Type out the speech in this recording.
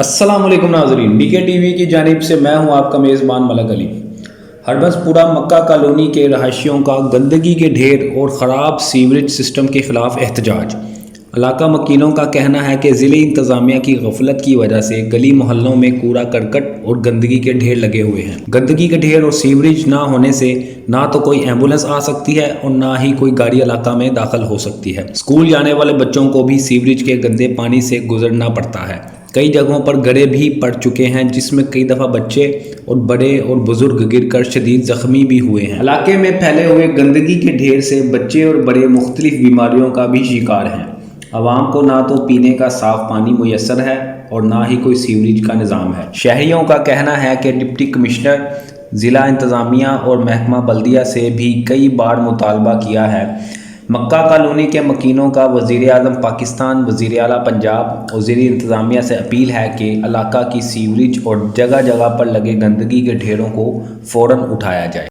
अस्सलाम वालेकुम नाज़रीन, डीके टीवी की जानिब से मैं हूं आपका मेज़बान मलक अली। हरबसपुरा मक्का कॉलोनी के रहायशियों का गंदगी के ढेर और ख़राब सीवरेज सिस्टम के ख़िलाफ़ एहतजाज। इलाका मकीनों का कहना है कि ज़िले इंतज़ामिया की गफलत की वजह से गली मोहल्लों में कूड़ा करकट और गंदगी के ढेर लगे हुए हैं। गंदगी के ढेर और सीवरेज ना होने से ना तो कोई एम्बुलेंस आ सकती है और ना ही कोई गाड़ी इलाका में दाखिल हो सकती है। स्कूल जाने वाले बच्चों को भी सीवरेज के गंदे पानी से गुजरना पड़ता है। कई जगहों पर गड्ढे भी पड़ चुके हैं जिसमें कई दफ़ा बच्चे और बड़े और बुजुर्ग गिरकर शदीद ज़ख्मी भी हुए हैं। इलाके में फैले हुए गंदगी के ढेर से बच्चे और बड़े मुख्तलिफ बीमारियों का भी शिकार हैं। आवाम को ना तो पीने का साफ़ पानी मुयस्सर है और ना ही कोई सीवरेज का निज़ाम है। शहरियों का कहना है कि डिप्टी कमिश्नर, ज़िला इंतज़ामिया और महकमा बल्दिया से भी कई बार मुतालबा किया है। मक्का कॉलोनी के मकीनों का वज़ीर आज़म पाकिस्तान, वज़ीर आला पंजाब और ज़िला इंतज़ामिया से अपील है कि इलाका की सीवरेज और जगह जगह पर लगे गंदगी के ढेरों को फ़ौरन उठाया जाए।